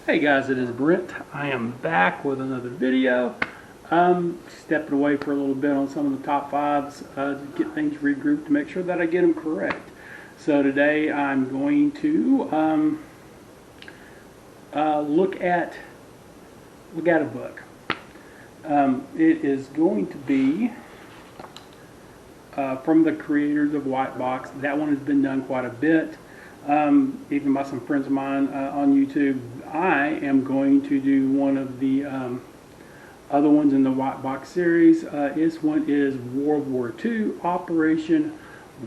Hey guys, it is Brent. I am back with another video. Stepping away for a little bit on some of the top fives to get things regrouped to make sure that I get them correct. So today I'm going to look at a book. It is going to be from the creators of White Box. That one has been done quite a bit. Even by some friends of mine on YouTube. I am going to do one of the other ones in the White Box series. This one is World War II, Operation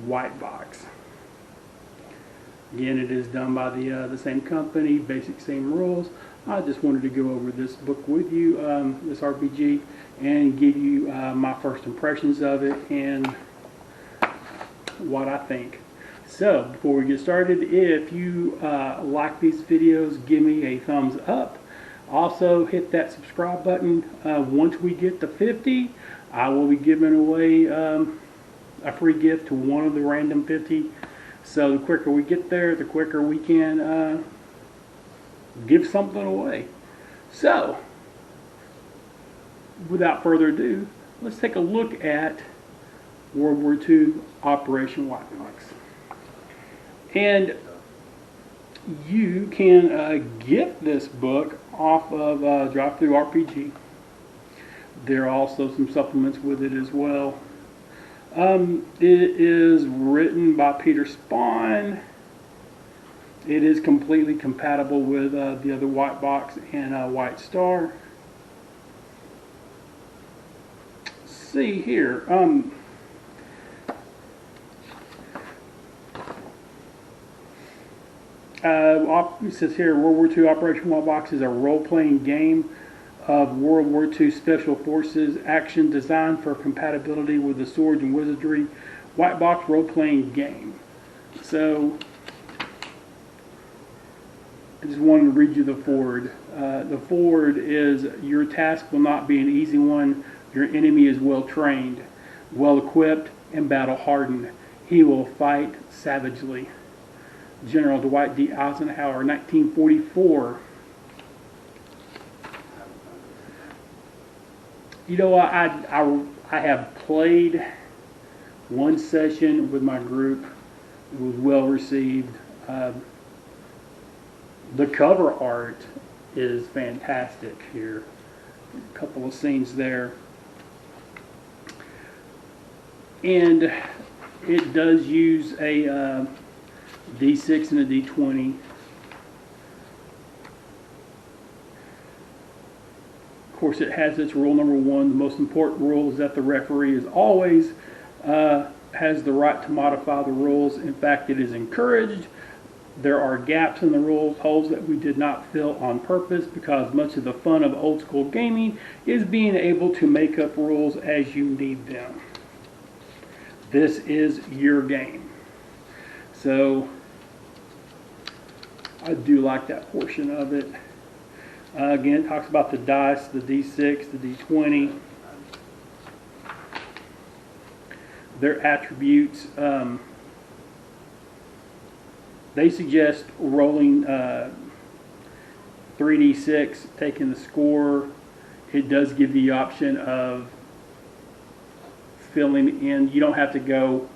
White Box. Again, it is done by the same company, basic same rules. I just wanted to go over this book with you, this RPG, and give you my first impressions of it and what I think. So, before we get started, if you like these videos, give me a thumbs up. Also, hit that subscribe button. Once we get to 50, I will be giving away a free gift to one of the random 50. So, the quicker we get there, the quicker we can give something away. So, without further ado, let's take a look at World War II, Operation White Box. And you can get this book off of WWII. There are also some supplements with it as well. It is written by Peter Spawn. It is completely compatible with the other White Box and White Star. Let's see here. It says here, World War II Operation White Box is a role-playing game of World War II Special Forces action designed for compatibility with the swords and wizardry. White Box role-playing game. So, I just wanted to read you the foreword. The foreword is, your task will not be an easy one. Your enemy is well-trained, well-equipped, and battle-hardened. He will fight savagely. General Dwight D. Eisenhower, 1944. You know, I have played one session with my group. It was well received. The cover art is fantastic here. A couple of scenes there. And it does use a D6 and a D20. Of course, it has its rule number one. The most important rule is that the referee is always has the right to modify the rules. In fact, it is encouraged. There are gaps in the rules, holes that we did not fill on purpose, because much of the fun of old school gaming is being able to make up rules as you need them. This is your game. So, I do like that portion of it. Again, it talks about the dice, the D6, the D20. Their attributes. They suggest rolling 3D6, taking the score. It does give the option of filling in. You don't have to go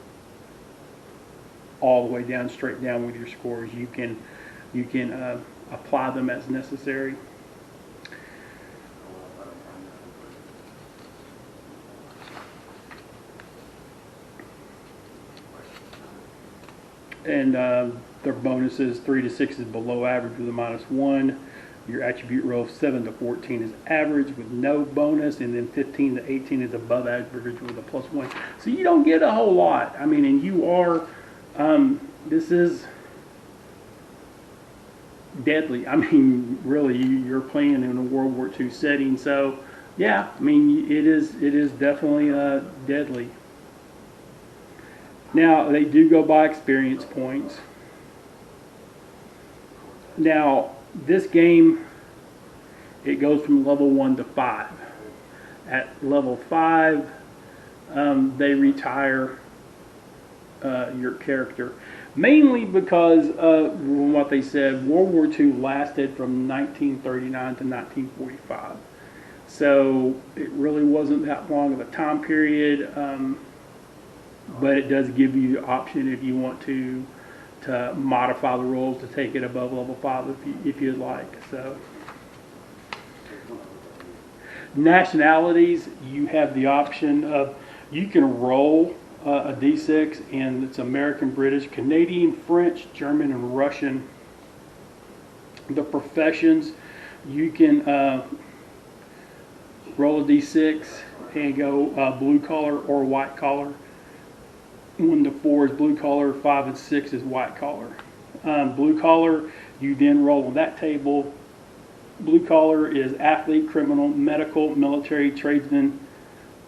all the way down, straight down with your scores. You can apply them as necessary. And their bonuses, 3 to 6 is below average with a -1. Your attribute roll of 7 to 14 is average with no bonus, and then 15 to 18 is above average with a +1. So you don't get a whole lot. I mean, and you are, this is deadly. I mean, really, you're playing in a World War II setting. So, yeah, I mean, it is definitely deadly. Now, they do go by experience points. Now, this game, it goes from level 1 to 5. At level 5, they retire your character. Mainly because what they said, World War II lasted from 1939 to 1945. So it really wasn't that long of a time period, but it does give you the option if you want to modify the rules to take it above level 5 if you'd like. So nationalities, you have the option of you can roll a D6, and it's American, British, Canadian, French, German, and Russian. The professions, you can roll a D6 and go blue collar or white collar. 1 to 4 is blue collar, 5 and 6 is white collar. Blue collar, you then roll on that table. Blue collar is athlete, criminal, medical, military, tradesman,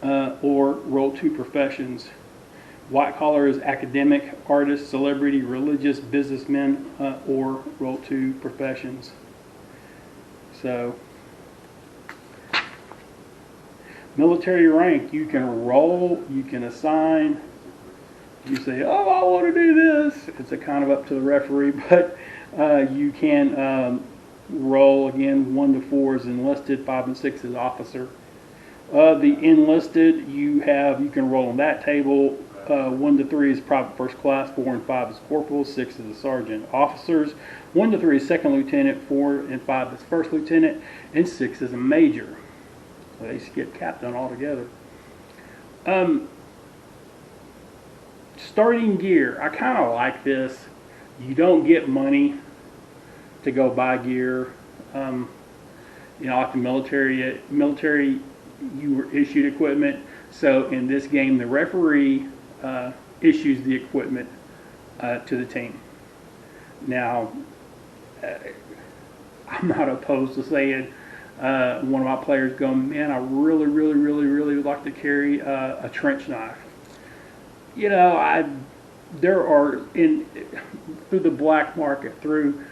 or roll 2 professions. White collar is academic, artist, celebrity, religious, businessmen, or roll 2 professions. So, military rank, you can roll, you can assign. You say, oh, I want to do this. It's a kind of up to the referee, but you can roll again. 1 to 4 is enlisted, 5 and 6 is officer. The enlisted, you can roll on that table. 1 to 3 is private first class, 4 and 5 is corporal, 6 is a sergeant. Officers, 1 to 3 is second lieutenant, 4 and 5 is first lieutenant, and 6 is a major. So they skip captain altogether. Starting gear, I kind of like this. You don't get money to go buy gear. Like the military, you were issued equipment. So in this game, the referee issues the equipment to the team. Now, I'm not opposed to saying one of my players going, man, I really, really, really, really would like to carry a trench knife. There are through the black market, through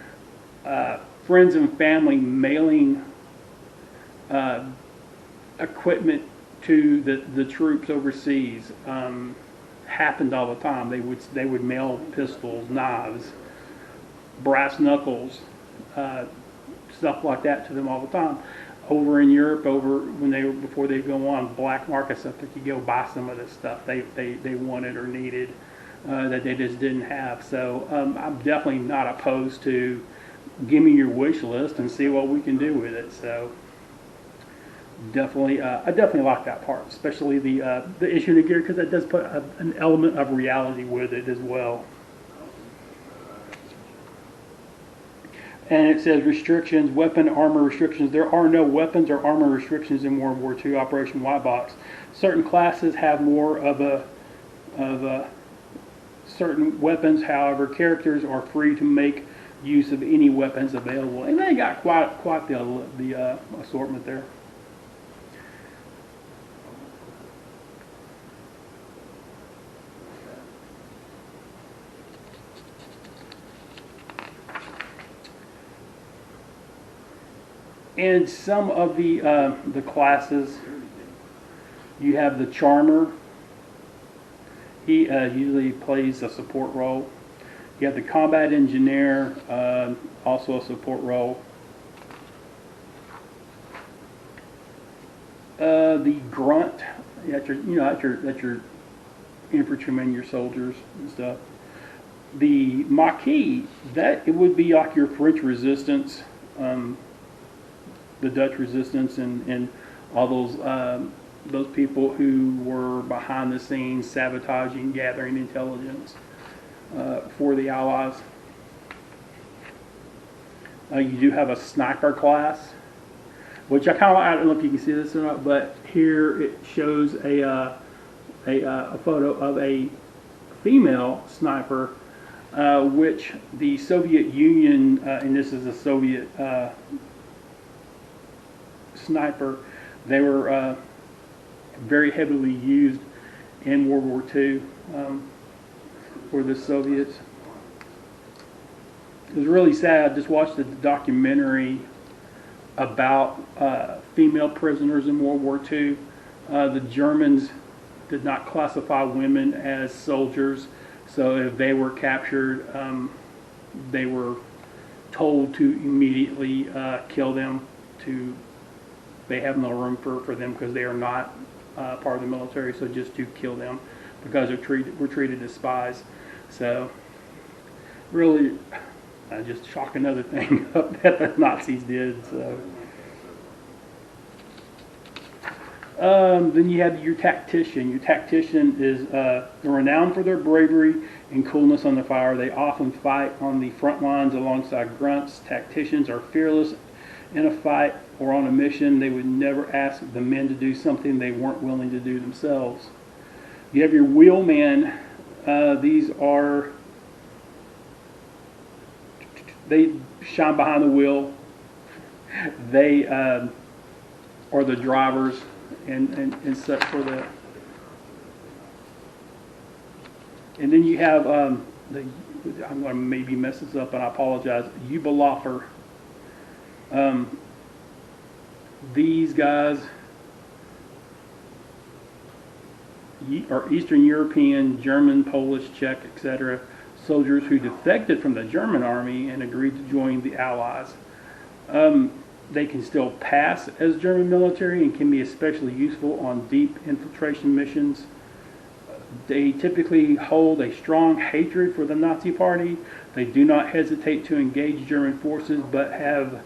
friends and family mailing equipment to the troops overseas. Happened all the time. They would mail pistols, knives, brass knuckles, stuff like that to them all the time. Over in Europe, before they go on black market stuff, they could go buy some of this stuff they wanted or needed that they just didn't have. So I'm definitely not opposed to give me your wish list and see what we can do with it. So definitely, I definitely like that part, especially the issue of the gear, because that does put an element of reality with it as well. And it says restrictions, weapon, armor restrictions. There are no weapons or armor restrictions in World War II Operation White Box. Certain classes have more of a certain weapons. However, characters are free to make use of any weapons available, and they got quite the assortment there. And some of the classes, you have the Charmer. He usually plays a support role. You have the Combat Engineer, also a support role. The Grunt, that's your infantrymen, your soldiers and stuff. The Maquis, it would be like your French resistance. The Dutch resistance and all those people who were behind the scenes sabotaging, gathering intelligence for the Allies. You do have a sniper class, which I don't know if you can see this or not, but here it shows a photo of a female sniper, which the Soviet Union, and this is a Soviet sniper, they were very heavily used in World War II for the Soviets. It was really sad. I just watched a documentary about female prisoners in World War II. The Germans did not classify women as soldiers, So if they were captured, they were told to immediately kill them. They have no room for them because they are not part of the military. So just to kill them because we're treated as spies. So really, just chalk another thing up that the Nazis did. So. Then you have your tactician. Your tactician is renowned for their bravery and coolness on the fire. They often fight on the front lines alongside grunts. Tacticians are fearless in a fight or on a mission. They would never ask the men to do something they weren't willing to do themselves. You have your wheelman. These are, they shine behind the wheel. They are the drivers. And such for that. And then you have I'm going to maybe mess this up, and I apologize. Ubeloffer. These guys are Eastern European, German, Polish, Czech, etc. soldiers who defected from the German army and agreed to join the Allies. They can still pass as German military and can be especially useful on deep infiltration missions. They typically hold a strong hatred for the Nazi Party. They do not hesitate to engage German forces, but have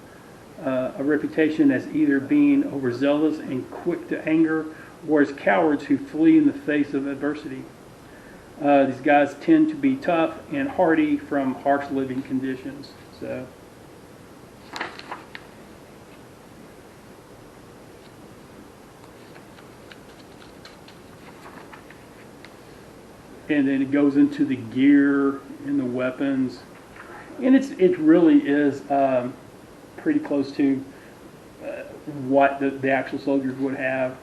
a reputation as either being overzealous and quick to anger, or as cowards who flee in the face of adversity. These guys tend to be tough and hardy from harsh living conditions. So. And then it goes into the gear and the weapons, and it really is pretty close to what the actual soldiers would have.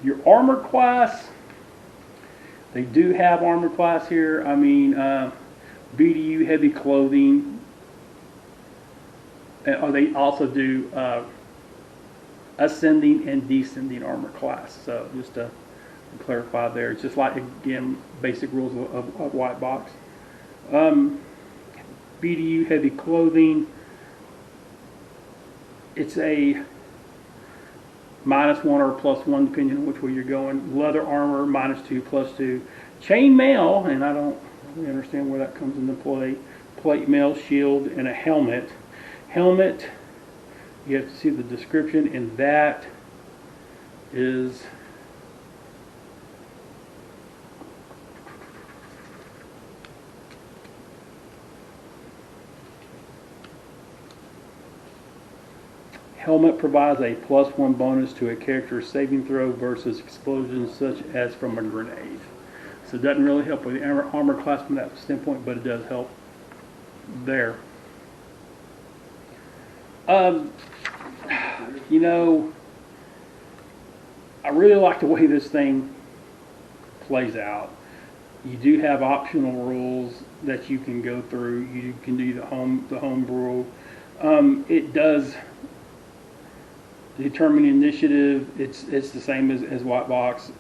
Your armor class, they do have armor class here. I mean, BDU heavy clothing. They also do ascending and descending armor class. So just to clarify there, it's just like, again, basic rules of white box. BDU heavy clothing, it's a -1 or +1 depending on which way you're going. Leather armor -2, +2. Chain mail, and I don't really understand where that comes into play. Plate mail, shield, and a helmet. Helmet, you have to see the description, and that is helmet provides a +1 bonus to a character's saving throw versus explosions such as from a grenade. So it doesn't really help with the armor class from that standpoint, but it does help there. You know, I really like the way this thing plays out. You do have optional rules that you can go through. You can do the home rule. It does determine initiative. It's the same as white box.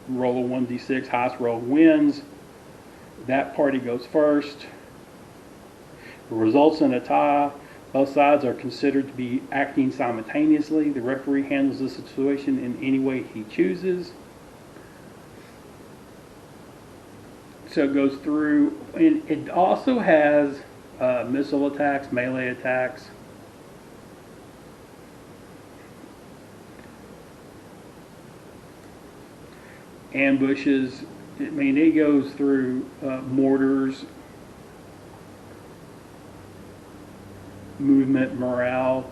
Roll a 1d6, highest roll wins. That party goes first. It results in a tie. Both sides are considered to be acting simultaneously. The referee handles the situation in any way he chooses. So it goes through, and it also has missile attacks, melee attacks. Ambushes. I mean, it goes through mortars, movement, morale,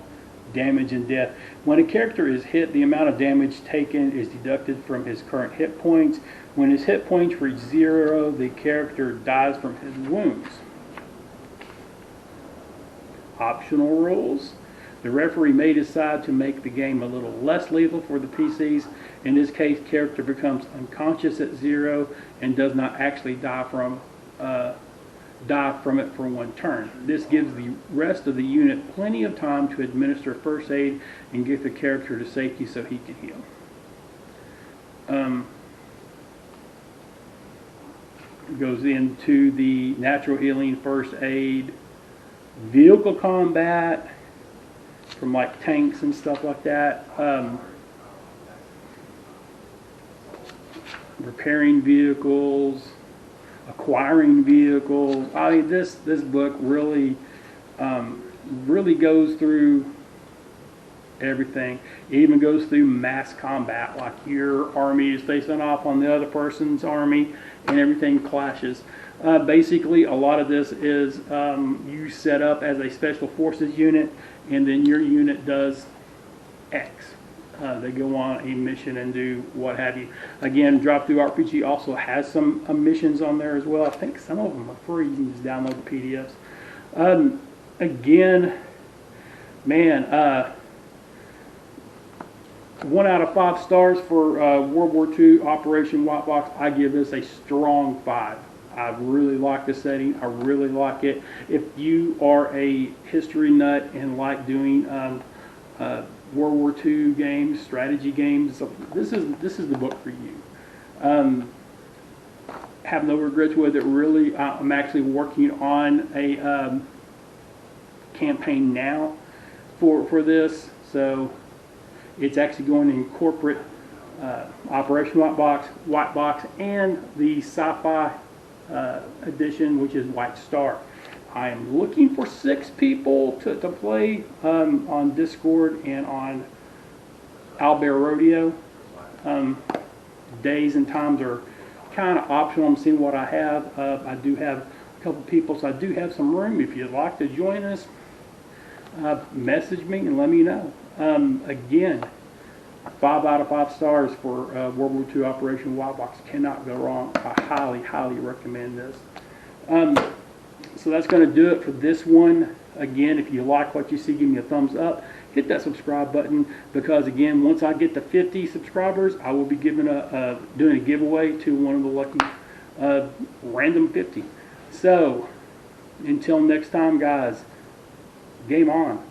damage, and death. When a character is hit, the amount of damage taken is deducted from his current hit points. When his hit points reach 0, the character dies from his wounds. Optional rules. The referee may decide to make the game a little less lethal for the PCs. In this case, character becomes unconscious at 0 and does not actually die from it for one turn. This gives the rest of the unit plenty of time to administer first aid and get the character to safety so he can heal. Goes into the natural healing, first aid, vehicle combat from like tanks and stuff like that. Repairing vehicles, acquiring vehicles. I mean, this book really really goes through everything. It even goes through mass combat, like your army is facing off on the other person's army, and everything clashes. Basically, a lot of this is you set up as a special forces unit, and then your unit does X. They go on a mission and do what have you. Again, Drop Through RPG also has some missions on there as well. I think some of them are free. You can just download the PDFs. Again, man, 1 out of 5 stars for World War II Operation White Box. I give this a strong 5. I really like the setting. I really like it. If you are a history nut and like doing World War II games, strategy games, this is the book for you. Have no regrets with it. Really, I'm actually working on a campaign now for this, so it's actually going to incorporate Operation White Box, and the sci-fi edition, which is White Star. I am looking for 6 people to play on Discord and on Owlbear Rodeo. Days and times are kind of optional. I'm seeing what I have. I do have a couple people, so I do have some room. If you'd like to join us, message me and let me know. Again, 5 out of 5 stars for World War II Operation White Box. Cannot go wrong. I highly, highly recommend this. So that's going to do it for this one. Again, if you like what you see, give me a thumbs up. Hit that subscribe button, because again, once I get to 50 subscribers, I will be giving doing a giveaway to one of the lucky random 50. So until next time, guys, game on.